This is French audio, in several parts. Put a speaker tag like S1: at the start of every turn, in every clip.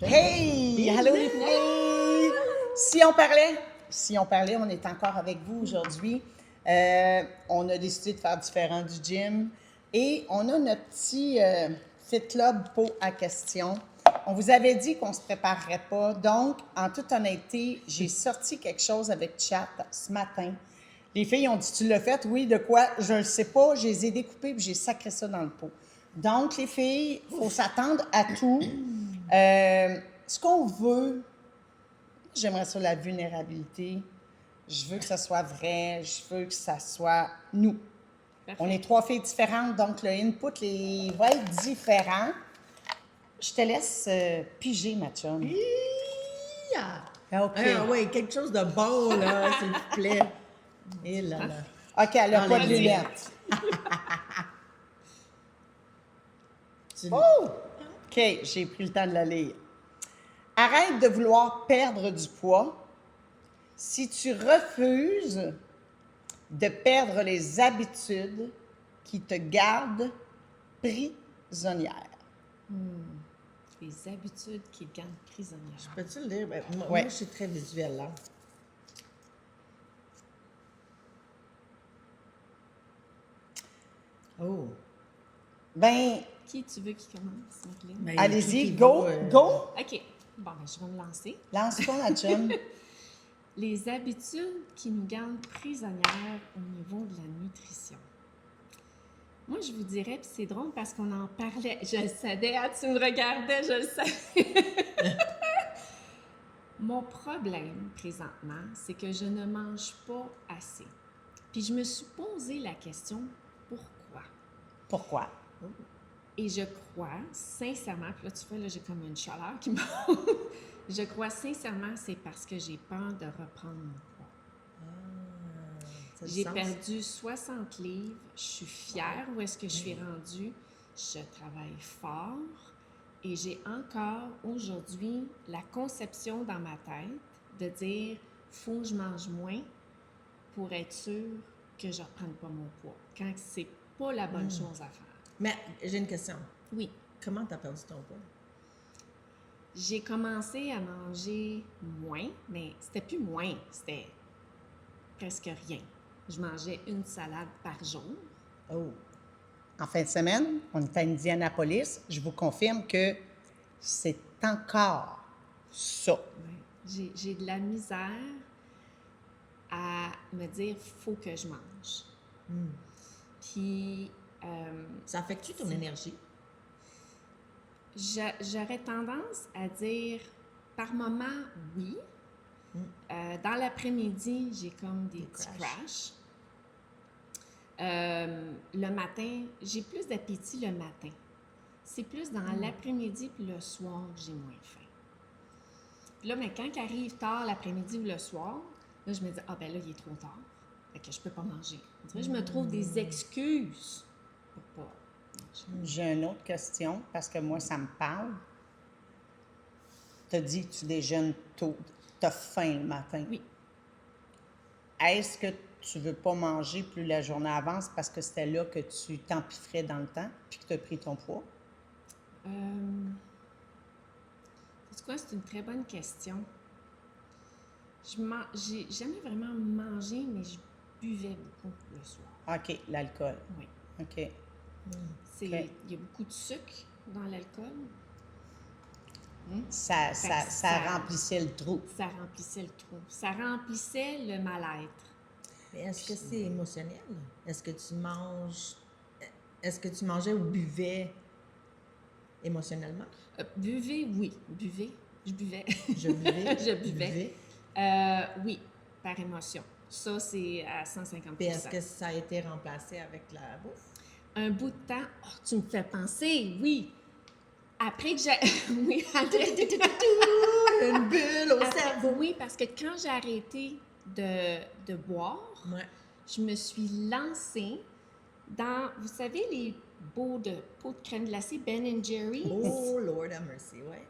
S1: Hey! Allô les filles! Si on parlait, on est encore avec vous aujourd'hui. On a décidé de faire différent du gym et on a notre petit Fit Club pot à questions. On vous avait dit qu'on ne se préparerait pas, donc en toute honnêteté, j'ai sorti quelque chose avec Chat ce matin. Les filles ont dit, tu l'as fait? Oui, de quoi? Je ne sais pas, je les ai découpées et j'ai sacré ça dans le pot. Donc, les filles, il faut s'attendre à tout. Ce qu'on veut, j'aimerais ça la vulnérabilité. Je veux que ça soit vrai, je veux que ça soit nous.
S2: Parfait.
S1: On est trois filles différentes, donc le input va être différent. Je te laisse piger, ma chum.
S3: Hi-ya!
S1: OK.
S3: Ah ouais, quelque chose de bon, là, s'il vous plaît. Et là, là.
S1: OK, elle n'a
S3: Dans
S1: pas
S3: les
S1: de lunettes.
S3: Tu-
S1: Oh! OK, j'ai pris le temps de la lire. Arrête de vouloir perdre du poids si tu refuses de perdre les habitudes qui te gardent prisonnière.
S2: Les habitudes qui te gardent prisonnière.
S3: Peux-tu le lire? Ben, moi,
S1: Ouais.
S3: moi, je suis très visuelle, là. Oh!
S1: Ben,
S2: Qui tu veux qui commence, Madeleine?
S3: Ben,
S1: allez-y,
S3: qui
S1: go,
S3: va,
S1: go!
S2: OK. Bon, ben, je vais me lancer.
S1: Lance-toi, ma chum.
S2: Les habitudes qui nous gardent prisonnières au niveau de la nutrition. Moi, je vous dirais, puis c'est drôle parce qu'on en parlait. Je le savais, hein, tu me regardais, je le savais. Mon problème présentement, c'est que je ne mange pas assez. Puis je me suis posé la question, pourquoi?
S1: Pourquoi?
S2: Et je crois sincèrement, puis là tu vois, là j'ai comme une chaleur qui monte. Je crois sincèrement c'est parce que j'ai peur de reprendre mon poids.
S3: ça a du
S2: J'ai
S3: sens.
S2: perdu 60 livres, je suis fière où est-ce que je suis rendue, je travaille fort et j'ai encore aujourd'hui la conception dans ma tête de dire faut que je mange moins pour être sûre que je ne reprenne pas mon poids, quand c'est pas la bonne chose à faire.
S3: Mais j'ai une question.
S2: Oui.
S3: Comment t'as perdu ton poids?
S2: J'ai commencé à manger moins, mais c'était plus moins, c'était presque rien. Je mangeais une salade par jour.
S3: Oh!
S1: En fin de semaine, on est à Indianapolis. Je vous confirme que c'est encore ça.
S2: J'ai de la misère à me dire faut que je mange. Puis
S3: Ça affecte-tu ton énergie?
S2: j'aurais tendance à dire par moment oui. Dans l'après-midi, j'ai comme des petits crashs. Le matin, j'ai plus d'appétit le matin. C'est plus dans l'après-midi puis le soir que j'ai moins faim. Puis là, mais quand il arrive tard l'après-midi ou le soir, là, je me dis, ah ben là, il est trop tard. Fait que je peux pas manger. On dirait que je me trouve des excuses pour pas manger.
S1: J'ai une autre question, parce que moi, ça me parle. Tu as dit que tu déjeunes tôt. Tu as faim le matin.
S2: Oui.
S1: Est-ce que tu veux pas manger plus la journée avance parce que c'était là que tu t'empiffrais dans le temps puis que tu as pris ton poids?
S2: C'est quoi? C'est une très bonne question. J'ai jamais vraiment mangé, mais je buvais beaucoup le soir.
S1: OK, l'alcool.
S2: Oui.
S1: OK.
S2: Ok. Il
S1: Ok.
S2: y a beaucoup de sucre dans l'alcool.
S1: Ça
S2: ça-
S1: remplissait le trou.
S2: Ça remplissait le trou. Ça remplissait le mal-être.
S3: Mais est-ce que c'est émotionnel? Est-ce que tu manges... Est-ce que tu mangeais ou buvais émotionnellement?
S2: Buvez, oui. Buvez. Je buvais.
S3: Je buvais.
S2: Je buvais. Oui, par émotion. Ça, c'est à 150%.
S3: Puis est-ce que ça a été remplacé avec la bouffe?
S2: Un bout de temps, oh, tu me fais penser, oui. Après que j'ai... oui,
S3: Une bulle au cerveau!
S2: oui, parce que quand j'ai arrêté de boire,
S3: Ouais.
S2: je me suis lancée dans, vous savez, les pots de crème glacée Ben & Jerry.
S3: Oh, Lord have mercy, ouais.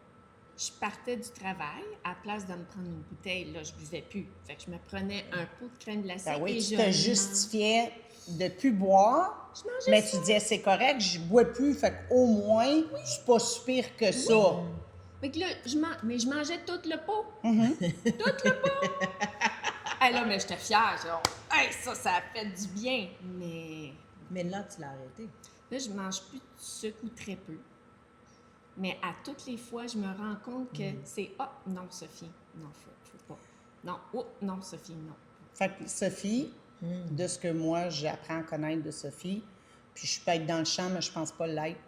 S2: Je partais du travail, à la place de me prendre une bouteille, là, je buvais plus. Fait que je me prenais un pot de crème glacée
S1: Ben oui,
S2: et
S1: tu
S2: je
S1: te justifiais de plus boire,
S2: Je mangeais
S1: mais
S2: ça.
S1: tu disais c'est correct, je bois plus, fait qu'au moins, je suis pas si pire que ça.
S2: Fait que là, mais je mangeais tout le pot.
S1: Mhm.
S2: Tout le pot! Hey, là, mais j'étais fière. Genre, hey, ça a fait du bien.
S3: Mais là, tu l'as arrêté.
S2: Là, je mange plus de sucre ou très peu. Mais à toutes les fois, je me rends compte que c'est « Ah, non, Sophie, non, faut pas. Non, oh, non, Sophie, non. »
S1: Fait que Sophie, de ce que moi, j'apprends à connaître de Sophie, puis je peux être dans le champ, mais je pense pas l'être.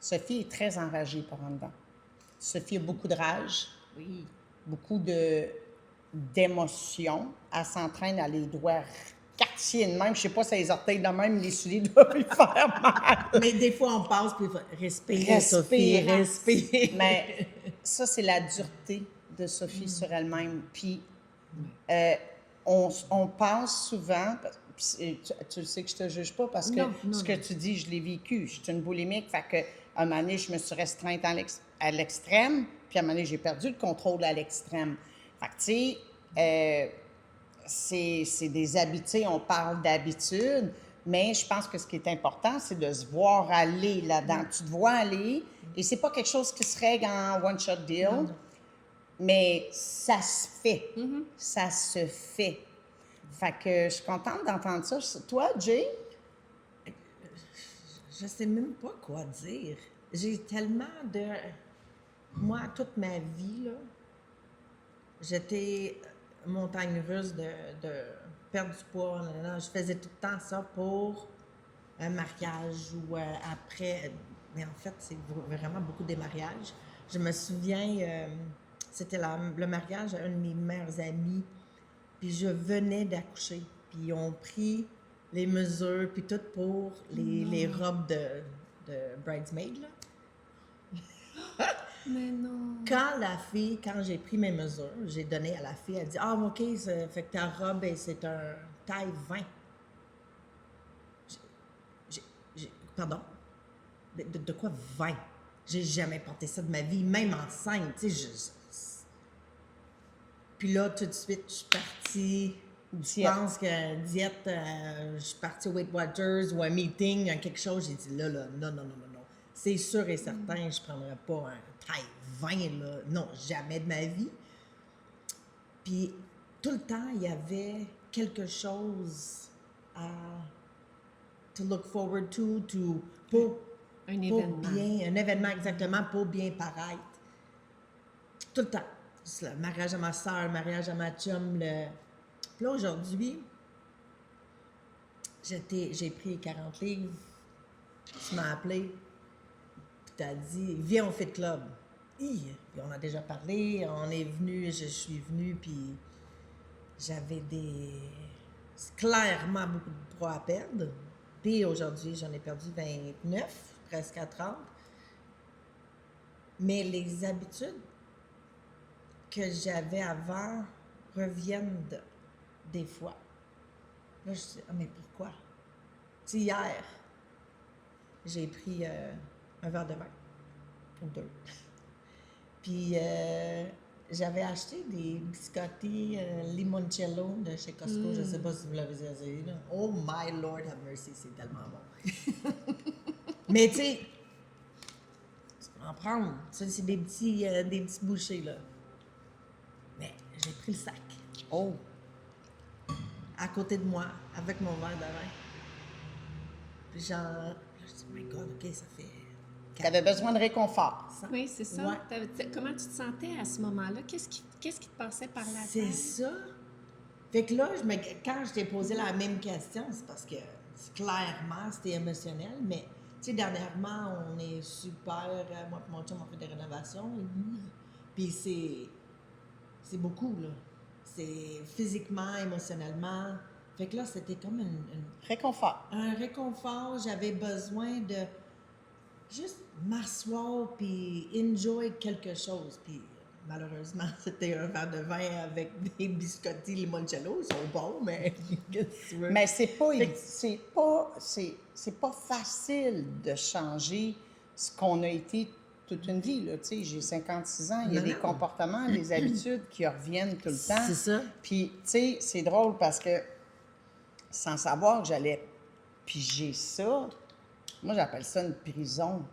S1: Sophie est très enragée par en dedans. Sophie a beaucoup de rage,
S2: Oui.
S1: beaucoup d'émotions. Elle s'entraîne à les doigts quartier de même. Je sais pas si les orteils de même, les souliers doivent lui faire mal.
S3: Mais des fois, on passe, puis respire, Sophie, respire.
S1: Mais ça, c'est la dureté de Sophie sur elle-même. Puis, on pense souvent, tu le sais que je te juge pas parce que
S2: Non,
S1: ce que tu dis, je l'ai vécu. Je suis une boulimique, fait que un moment donné, je me suis restreinte à l'extrême, puis à un moment donné, j'ai perdu le contrôle à l'extrême. Fait que, tu sais, c'est des habitudes, on parle d'habitude, mais je pense que ce qui est important, c'est de se voir aller là-dedans. Tu te vois aller, et c'est pas quelque chose qui se règle en one-shot deal, mais ça se fait. Ça se fait. Fait que je suis contente d'entendre ça. Toi, Jay?
S3: Je sais même pas quoi dire. J'ai tellement de... Moi, toute ma vie, là, j'étais montagne russe de perdre du poids. Là. Je faisais tout le temps ça pour un mariage ou après. Mais en fait, c'est vraiment beaucoup des mariages. Je me souviens, c'était le mariage d'un de mes meilleurs amis. Puis je venais d'accoucher. Puis ils ont pris les mesures, puis tout pour les robes de bridesmaid, là.
S2: Mais non.
S3: Quand j'ai pris mes mesures, j'ai donné à la fille, elle dit « Ah, OK, ça fait que ta robe, c'est un taille 20. » Pardon? De quoi 20? J'ai jamais porté ça de ma vie, même enceinte, tu sais. Puis là, tout de suite, je suis partie... Je pense que diète, je suis partie au Weight Watchers ou un meeting, quelque chose, j'ai dit là, non. C'est sûr et certain, je ne prendrais pas un taille 20, là. Non, jamais de ma vie. Puis tout le temps, il y avait quelque chose à to look forward to pour
S2: Un événement.
S3: bien, un événement exactement pour bien paraître. Tout le temps. C'est le mariage à ma soeur, le mariage à ma chum, Puis là, aujourd'hui, j'ai pris 40 livres. Tu m'as appelé. Puis tu as dit, viens au Fit Club. Puis on a déjà parlé. On est venu, je suis venue, puis j'avais clairement beaucoup de poids à perdre. Puis aujourd'hui, j'en ai perdu 29, presque à 30. Mais les habitudes que j'avais avant reviennent des fois. Là, je dis, mais pourquoi? Tu sais, hier, j'ai pris un verre de vin, ou deux. Puis, j'avais acheté des biscotti limoncello de chez Costco. Je ne sais pas si vous l'avez essayé, là. Oh my Lord have mercy, c'est tellement bon. Mais tu sais, tu peux en prendre. Ça, c'est des petits bouchées, là. Mais j'ai pris le sac.
S1: Oh!
S3: À côté de moi, avec mon verre de vin. Puis genre, je dis, my God, OK, ça fait...
S1: Tu avais besoin de réconfort.
S2: Oui, c'est ça.
S3: Ouais.
S2: Comment tu te sentais à ce moment-là? Qu'est-ce qui te passait par la tête?
S3: C'est ça. Fait que là, quand je t'ai posé la même question, c'est parce que clairement, c'était émotionnel, mais tu sais, dernièrement, on est super... moi et mon chum, on fait des rénovations. Puis c'est beaucoup, là. C'est physiquement, émotionnellement. Fait que là, c'était comme
S1: Réconfort.
S3: un réconfort. J'avais besoin de juste m'asseoir puis enjoy quelque chose. Puis malheureusement, c'était un verre de vin avec des biscotti limoncello. Ils sont bons, mais qu'est-ce que tu veux?
S1: Mais c'est pas facile de changer ce qu'on a été toute une vie, là. Tu sais, j'ai 56 ans, il y a
S3: Non,
S1: des
S3: non.
S1: comportements, des habitudes qui reviennent tout le temps.
S3: C'est ça.
S1: Puis, tu sais, c'est drôle parce que, sans savoir que j'allais piger ça, moi, j'appelle ça une prison.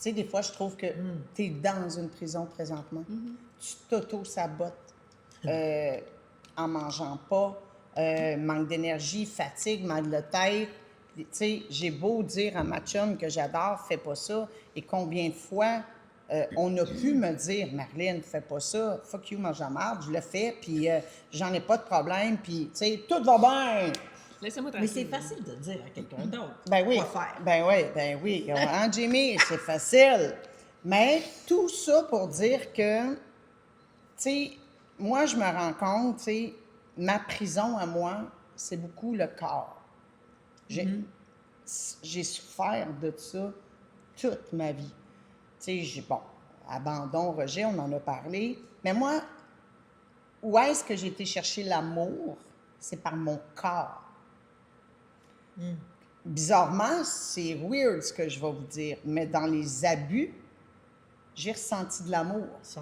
S1: sais, des fois, je trouve que tu es dans une prison présentement. Tu t'auto-sabotes en mangeant pas, manque d'énergie, fatigue, mal de tête. Tu sais, j'ai beau dire à ma chum que j'adore, fais pas ça. Et combien de fois on a pu me dire, Marlène, fais pas ça, fuck you, mange la marde, je le fais, puis j'en ai pas de problème, puis tu sais, tout va bien.
S2: Laissez-moi
S3: Mais
S2: tranquille.
S3: c'est facile de dire à quelqu'un d'autre
S1: Ben oui,
S3: quoi faire.
S1: ben oui, hein, Jimmy, c'est facile. Mais tout ça pour dire que, tu sais, moi, je me rends compte, tu sais, ma prison à moi, c'est beaucoup le corps. J'ai souffert de ça toute ma vie. Tu sais, bon, abandon, rejet, on en a parlé. Mais moi, où est-ce que j'ai été chercher l'amour? C'est par mon corps. Bizarrement, c'est weird ce que je vais vous dire, mais dans les abus, j'ai ressenti de l'amour.
S3: 100%.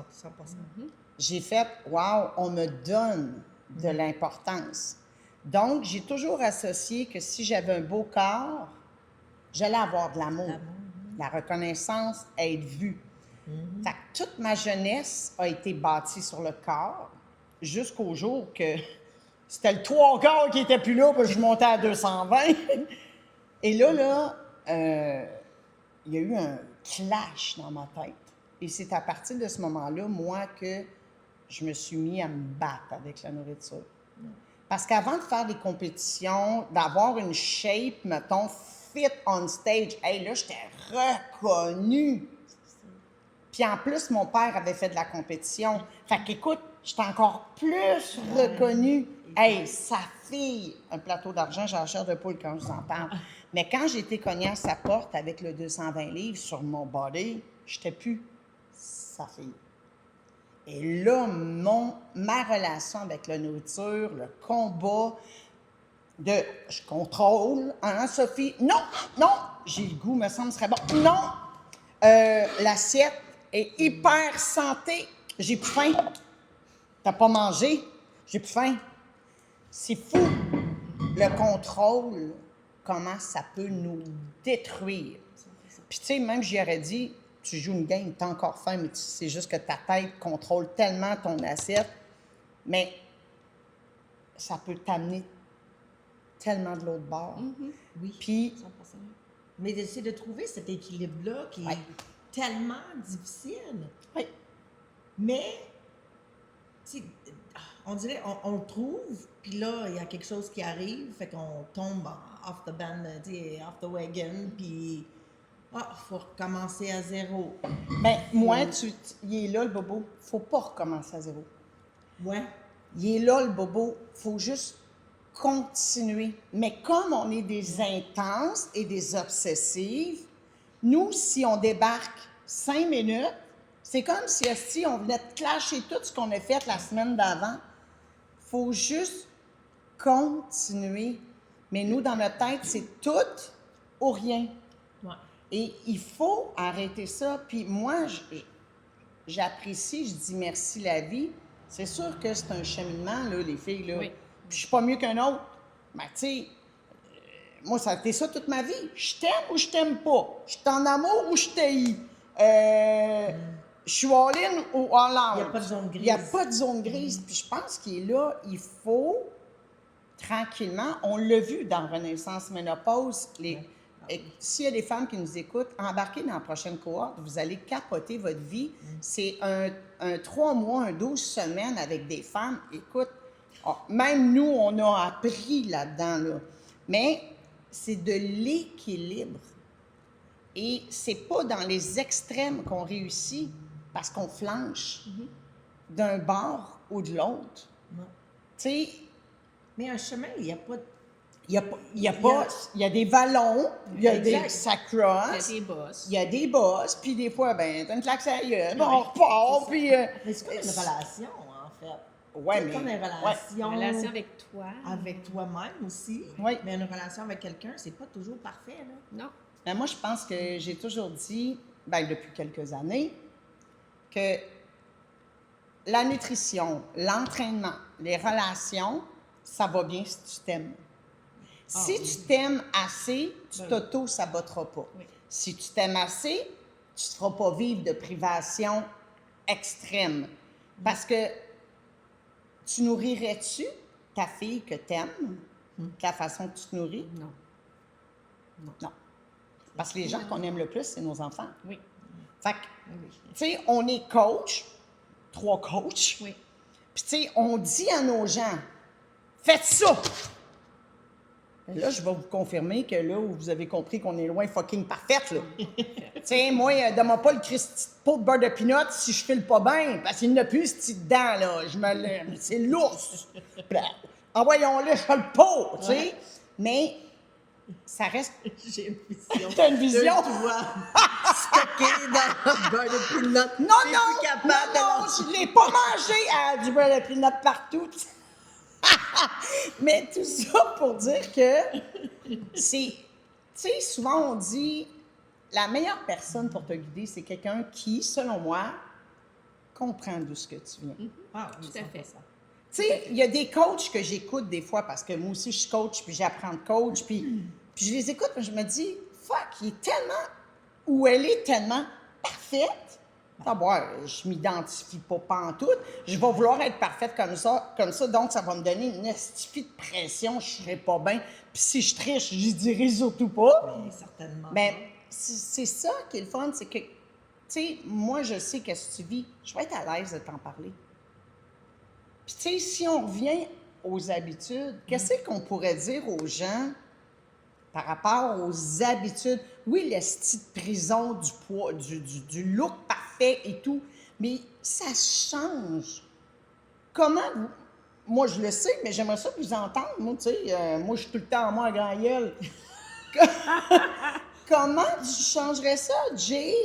S1: J'ai fait, wow, on me donne de l'importance. Donc, j'ai toujours associé que si j'avais un beau corps, j'allais avoir de l'amour, la reconnaissance, être vue. Fait que toute ma jeunesse a été bâtie sur le corps jusqu'au jour que c'était le 3/4 qui était plus là, puis je montais à 220. Et là, il y a eu un clash dans ma tête. Et c'est à partir de ce moment-là, moi, que je me suis mis à me battre avec la nourriture. Parce qu'avant de faire des compétitions, d'avoir une shape, mettons, fit on stage, hey, là, j'étais reconnue. Puis en plus, mon père avait fait de la compétition. Fait qu'écoute, j'étais encore plus reconnue. Hey, sa fille, un plateau d'argent, j'ai la chair de poule quand je vous en parle. Mais quand j'ai été cognée à sa porte avec le 220 livres sur mon body, j'étais plus sa fille. Et là, ma relation avec la nourriture, le combat de je contrôle, hein, Sophie? Non, non, j'ai le goût, me semble, ce serait bon. Non, l'assiette est hyper santé. J'ai plus faim. T'as pas mangé? J'ai plus faim. C'est fou, le contrôle, comment ça peut nous détruire. Puis tu sais, même j'y aurais dit, tu joues une game, t'as encore faim, mais c'est juste que ta tête contrôle tellement ton assiette, mais ça peut t'amener tellement de l'autre bord.
S3: Oui.
S1: Puis,
S2: 100%.
S3: Mais c'est de trouver cet équilibre-là qui
S1: Ouais.
S3: est tellement difficile.
S1: oui,
S3: Mais, tu sais, on dirait, on le trouve, puis là, il y a quelque chose qui arrive, fait qu'on tombe off the band, tu sais, off the wagon, puis faut recommencer à zéro.
S1: ben moi, il est là le bobo. Faut pas recommencer à zéro.
S3: Ouais.
S1: Il est là le bobo. Faut juste continuer. Mais comme on est des intenses et des obsessives, nous, si on débarque 5 minutes, c'est comme si on venait de clasher tout ce qu'on a fait la semaine d'avant. Faut juste continuer. Mais nous, dans notre tête, c'est tout ou rien.
S3: Ouais.
S1: Et il faut arrêter ça. Puis moi, j'apprécie, je dis merci la vie. C'est sûr que c'est un cheminement, là, les filles. Là.
S2: Oui.
S1: Puis je suis pas mieux qu'un autre. Mais tu sais, moi, ça a été ça toute ma vie. Je t'aime ou je t'aime pas. Je suis en amour ou je t'haïs. Je suis all-in ou all-out.
S3: Il y a pas de zone grise.
S1: Il n'y a pas de zone grise. Puis je pense qu'il est là, il faut tranquillement, on l'a vu dans Renaissance Ménopause, s'il y a des femmes qui nous écoutent, embarquez dans la prochaine cohorte, vous allez capoter votre vie. C'est un 3 mois, un 12 semaines avec des femmes. Écoute, même nous, on a appris là-dedans, là. Mais c'est de l'équilibre. Et c'est pas dans les extrêmes qu'on réussit parce qu'on flanche d'un bord ou de l'autre.
S3: Non.
S1: Tu sais,
S3: Mais un chemin, il n'y a pas de...
S1: il y a des vallons, il y a
S3: Exact.
S1: des ça
S2: Il y a
S1: crosse,
S2: des bosses.
S1: il y a des bosses, puis des fois, ben, t'as une claque sur la gueule, on repart, puis...
S3: Mais c'est comme une relation, en fait.
S1: Ouais,
S3: C'est
S1: mais...
S3: comme une
S1: ouais.
S3: relation,
S2: Relation avec toi.
S3: avec toi-même aussi.
S1: Oui.
S3: Mais une relation avec quelqu'un, c'est pas toujours parfait, là.
S2: Non.
S1: Ben, moi, je pense que j'ai toujours dit, ben, depuis quelques années, que la nutrition, l'entraînement, les relations, ça va bien si tu t'aimes. Si tu t'aimes assez, tu t'auto-saboteras pas.
S2: Oui.
S1: Si tu t'aimes assez, tu te feras pas vivre de privation extrême. Parce que tu nourrirais-tu ta fille que t'aimes, de la façon que tu te nourris?
S2: Non.
S1: Non. Parce que les gens qu'on aime le plus, c'est nos enfants.
S2: Oui.
S1: Fait que,
S3: Oui.
S1: tu sais, on est coach, 3 coachs,
S2: Oui.
S1: puis tu sais, on dit à nos gens, faites ça! Et là, je vais vous confirmer que là, vous avez compris qu'on est loin fucking parfaite, là. Tu sais, moi, donne-moi pas le Christy de pot de beurre de pinot si je file pas bien, parce qu'il n'y en a plus ce petit dedans, là. C'est l'ours. Envoyons-le, je fais le pot, tu sais.
S3: Ouais.
S1: Mais ça reste.
S3: J'ai une vision.
S1: T'as une vision?
S3: De toi stocké dans le beurre de peanut.
S1: Non,
S3: T'es
S1: non,
S3: plus capable
S1: non,
S3: de
S1: je ne l'ai pas mangé du beurre de pinot partout. Mais tout ça pour dire que c'est... Tu sais, souvent on dit, la meilleure personne pour te guider, c'est quelqu'un qui, selon moi, comprend d'où ce que tu viens.
S3: Ah, oui,
S2: Tout à fait.
S3: 100%.
S1: Tu sais, il y a des coachs que j'écoute des fois parce que moi aussi, je suis coach, puis j'apprends de coach, puis je les écoute, puis je me dis, fuck, il est tellement, ou elle est tellement parfaite. Ah ouais, je m'identifie pas pantoute. Je vais vouloir être parfaite comme ça, donc ça va me donner une estifie de pression, je serai pas bien. Puis si je triche, j'y dirai surtout pas.
S3: Mais certainement.
S1: Mais c'est ça qui est le fun, c'est que, tu sais, moi, je sais qu'est-ce que tu vis, je vais être à l'aise de t'en parler. Puis, tu sais, si on revient aux habitudes, qu'est-ce qu'on pourrait dire aux gens par rapport aux habitudes? Oui, le style de prison, du poids, du look parfait et tout, mais ça change. Comment vous... Moi, je le sais, mais j'aimerais ça vous entendre. Moi, tu sais, moi, je suis tout le temps en moi à grand gueule. Comment tu changerais ça, Jay,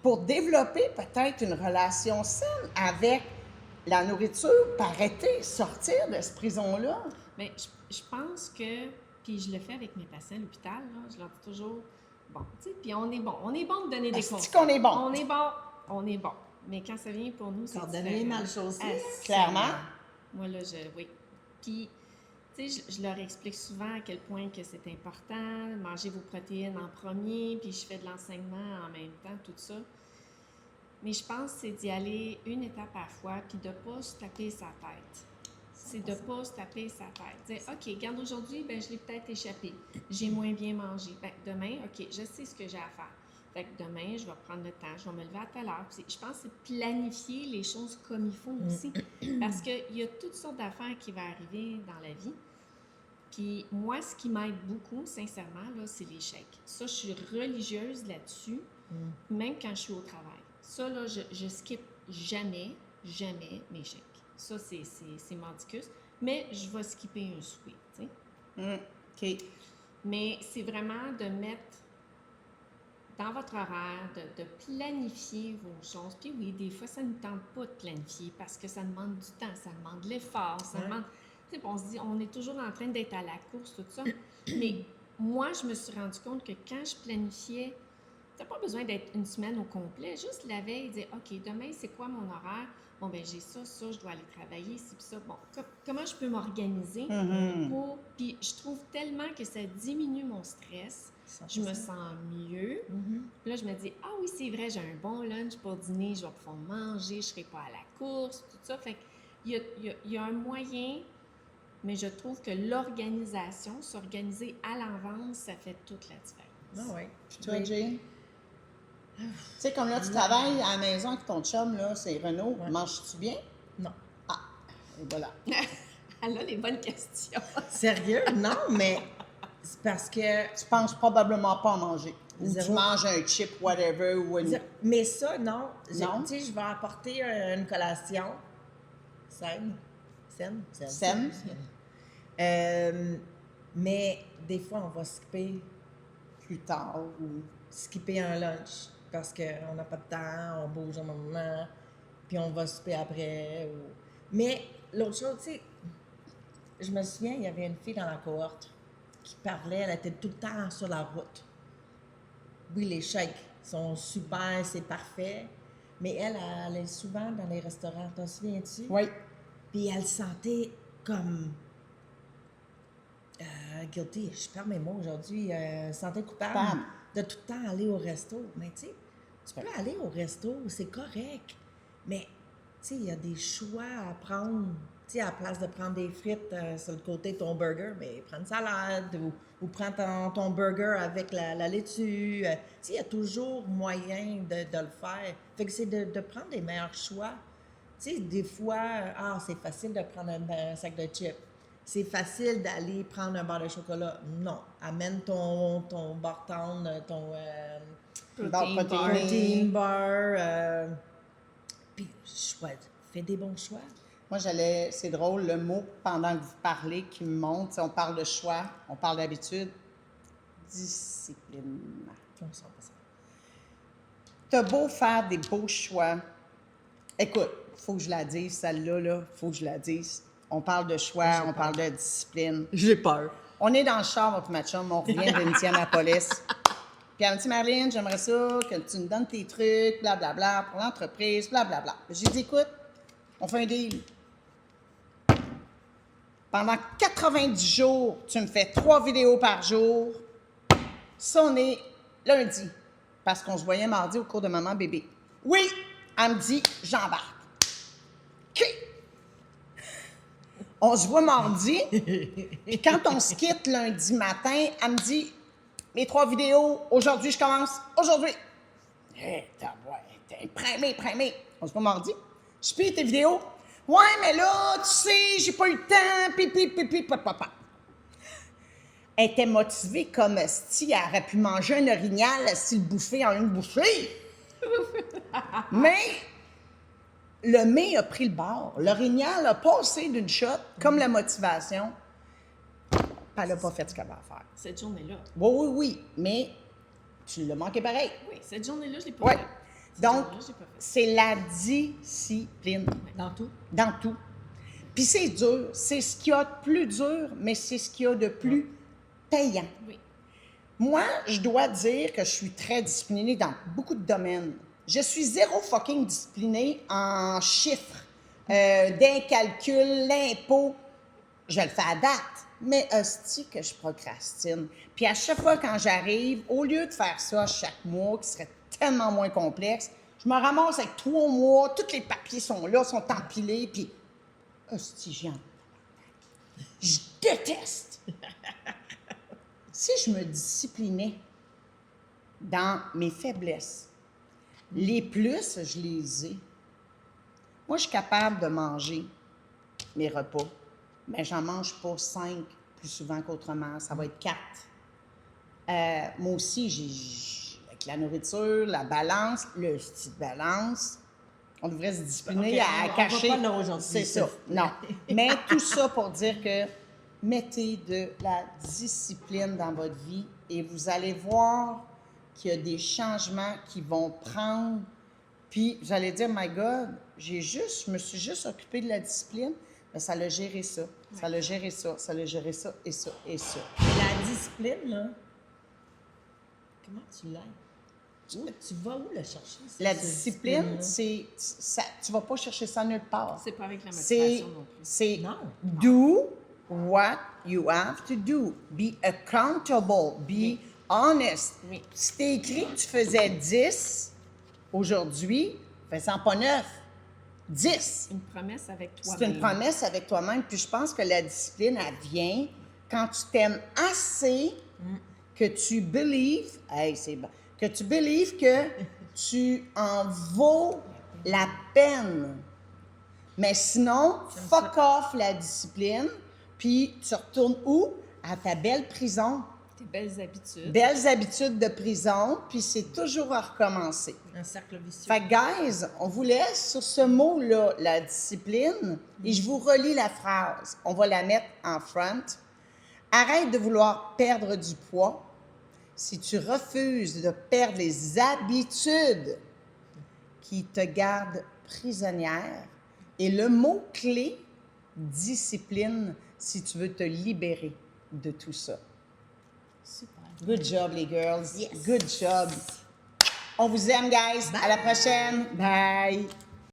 S1: pour développer peut-être une relation saine avec la nourriture, pour arrêter, sortir de cette prison-là?
S2: Mais je pense que, puis je le fais avec mes patients à l'hôpital, là, je leur dis toujours, bon, tu sais, puis on est bon de donner des
S1: Est-ce
S2: conseils.
S1: qu'on est bon?
S2: On est bon. Mais quand ça vient pour nous, c'est
S3: Cordonnier
S2: différent.
S3: mal chaussé.
S1: Clairement.
S2: Moi, là, oui. Puis, tu sais, je leur explique souvent à quel point que c'est important, manger vos protéines en premier, puis je fais de l'enseignement en même temps, tout ça. Mais je pense que c'est d'y aller une étape à la fois, puis de ne pas se taper sa tête. C'est de ne pas se taper sa tête. Dire, OK, regarde, aujourd'hui, ben, je l'ai peut-être échappé. J'ai moins bien mangé. Ben, demain, OK, je sais ce que j'ai à faire. Fait que demain, je vais prendre le temps, je vais me lever à telle heure. Puis je pense que c'est planifier les choses comme il faut aussi. Parce qu'il y a toutes sortes d'affaires qui vont arriver dans la vie. Puis moi, ce qui m'aide beaucoup, sincèrement, là, c'est les chèques. Ça, je suis religieuse là-dessus, même quand je suis au travail. Ça, là, je skippe jamais mes chèques. Ça, c'est mordicus. Mais je vais skipper un souper, tu sais.
S1: OK.
S2: Mais c'est vraiment de mettre dans votre horaire, de planifier vos choses. Puis oui, des fois, ça ne nous tente pas de planifier parce que ça demande du temps, ça demande de l'effort, ça demande... Tu sais, on se dit, on est toujours en train d'être à la course, tout ça. Mais moi, je me suis rendu compte que quand je planifiais, t'as pas besoin d'être une semaine au complet. Juste la veille, dire, OK, demain, c'est quoi mon horaire? Bon, ben j'ai ça, je dois aller travailler, ci, puis ça. Bon, comment je peux m'organiser pour... Puis je trouve tellement que ça diminue mon stress. Je me sens mieux. Puis là, je me dis, ah oui, c'est vrai, j'ai un bon lunch pour dîner, je vais pouvoir manger, je ne serai pas à la course, tout ça. Fait qu'il y a un moyen, mais je trouve que l'organisation, s'organiser à l'avance, ça fait toute la différence.
S3: Ah oui.
S1: Puis toi, Jane? Tu sais, comme là, tu travailles à la maison avec ton chum, là, c'est Renaud.
S3: Ouais.
S1: Manges-tu bien?
S3: Non.
S1: Ah, et voilà.
S2: Elle a les bonnes questions.
S3: Sérieux? Non, mais c'est parce que...
S1: Tu penses probablement pas à manger. Ou tu
S3: Zéro.
S1: manges un chip, whatever, ou une...
S3: Mais ça, non.
S1: Non?
S3: Tu sais, je vais apporter une collation saine.
S1: Saine.
S3: Mais des fois, on va
S1: Plus tard, ou...
S3: skipper un lunch parce qu'on n'a pas de temps, on bouge un moment, puis on va souper après. Mais l'autre chose, tu sais, je me souviens, il y avait une fille dans la cohorte qui parlait, elle était tout le temps sur la route. Oui, les shakes sont super, c'est parfait, mais elle allait souvent dans les restaurants, t'en souviens-tu?
S1: Oui.
S3: Puis elle se sentait comme guilty, je perds mes mots aujourd'hui, sentait coupable
S1: Coupable.
S3: de tout le temps aller au resto. Mais tu sais, Tu peux aller au resto, c'est correct. Mais, tu sais, il y a des choix à prendre. Tu sais, à la place de prendre des frites sur le côté de ton burger, mais prends une salade ou prends ton burger avec la laitue. Tu sais, il y a toujours moyen de le faire. Fait que c'est de prendre les meilleurs choix. Tu sais, des fois, c'est facile de prendre un sac de chips. C'est facile d'aller prendre un bar de chocolat. Non. Amène ton Bartown, ton
S1: Protéiné.
S3: protein bar. Puis, fais des bons choix.
S1: Moi, c'est drôle, le mot pendant que vous parlez qui me monte, on parle de choix, on parle d'habitude, discipline.
S3: On sent pas ça.
S1: T'as beau faire des beaux choix. Écoute, faut que je la dise, celle-là, là, faut que je la dise. On parle de choix, on parle de discipline.
S3: J'ai peur.
S1: On est dans le char, votre match-up, on revient d'Indianapolis. Puis elle me dit, Marlène, j'aimerais ça que tu me donnes tes trucs, blablabla, pour l'entreprise, blablabla. J'ai dit, écoute, on fait un deal. Pendant 90 jours, tu me fais 3 vidéos par jour. Ça, on est lundi. Parce qu'on se voyait mardi au cours de Maman Bébé. Oui, elle me dit, j'embarque. OK. On se voit mardi. Puis quand on se quitte lundi matin, elle me dit, mes 3 vidéos, aujourd'hui, je commence. Aujourd'hui. T'es primé. On se voit mardi. Je pille tes vidéos. Ouais, mais là, tu sais, j'ai pas eu le temps. Pipi, papa. Elle était motivée comme si elle aurait pu manger un orignal si le bouffer en une bouchée. Mais le mets a pris le bord. L'orignal a passé d'une shot, comme la motivation. Puis elle n'a pas fait ce qu'elle avait à faire.
S2: Cette journée-là.
S1: Oui. Mais tu l'as manqué pareil.
S2: Oui, cette journée-là, je l'ai pas
S1: Ouais.
S2: fait. Cette
S1: Donc,
S2: journée-là, je l'ai pas fait.
S1: c'est la discipline.
S3: Dans tout.
S1: Dans tout. Puis c'est dur. C'est ce qu'il y a de plus dur, mais c'est ce qu'il y a de plus payant.
S2: Oui.
S1: Moi, je dois dire que je suis très disciplinée dans beaucoup de domaines. Je suis zéro fucking disciplinée en chiffres, d'un calcul, l'impôt. Je le fais à date, mais hostie que je procrastine. Puis à chaque fois quand j'arrive, au lieu de faire ça chaque mois, qui serait tellement moins complexe, je me ramasse avec 3 mois, tous les papiers sont là, sont empilés, puis hostie, je déteste. Si je me disciplinais dans mes faiblesses, les plus, je les ai. Moi, je suis capable de manger mes repas, mais j'en mange pas 5 plus souvent qu'autrement. Ça va être 4. Moi aussi, avec la nourriture, la balance, le style de balance, on devrait se discipliner
S3: Ok,
S1: à
S3: on va
S1: cacher.
S3: pas là aujourd'hui,
S1: C'est ça. Non. Mais tout ça pour dire que mettez de la discipline dans votre vie et vous allez voir qu'il y a des changements qui vont prendre. Puis vous allez dire, my God, je me suis juste occupée de la discipline, mais ça l'a géré ça, ça l'a géré ça, ça l'a géré ça et ça et ça.
S3: Mais la discipline, là, comment tu l'aides? Tu vas où le chercher?
S1: La discipline, c'est ça, tu vas pas chercher ça nulle part.
S2: C'est pas avec la
S1: C'est
S2: motivation non plus.
S1: c'est
S3: Non.
S1: do what you have to do. Be accountable. Be honest.
S2: Oui.
S1: Si t'es écrit que tu faisais 10 aujourd'hui, fais-en pas 9. 10.
S2: Une promesse avec toi.
S1: C'est une promesse avec toi-même. Puis je pense que la discipline, elle vient quand tu t'aimes assez que tu believes, que tu believes que tu en vaux la peine. Mais sinon, fuck off la discipline, puis tu retournes où? À ta belle prison.
S2: Tes belles habitudes.
S1: Belles habitudes de prison, puis c'est toujours à recommencer.
S3: Un cercle vicieux.
S1: Fait que, guys, on vous laisse sur ce mot-là, la discipline, et je vous relis la phrase. On va la mettre en front. Arrête de vouloir perdre du poids si tu refuses de perdre les habitudes qui te gardent prisonnière. Et le mot-clé, discipline, si tu veux te libérer de tout ça.
S2: Super.
S1: Good job, les girls.
S3: Yes.
S1: Good job. On vous aime, guys. À la prochaine. Bye.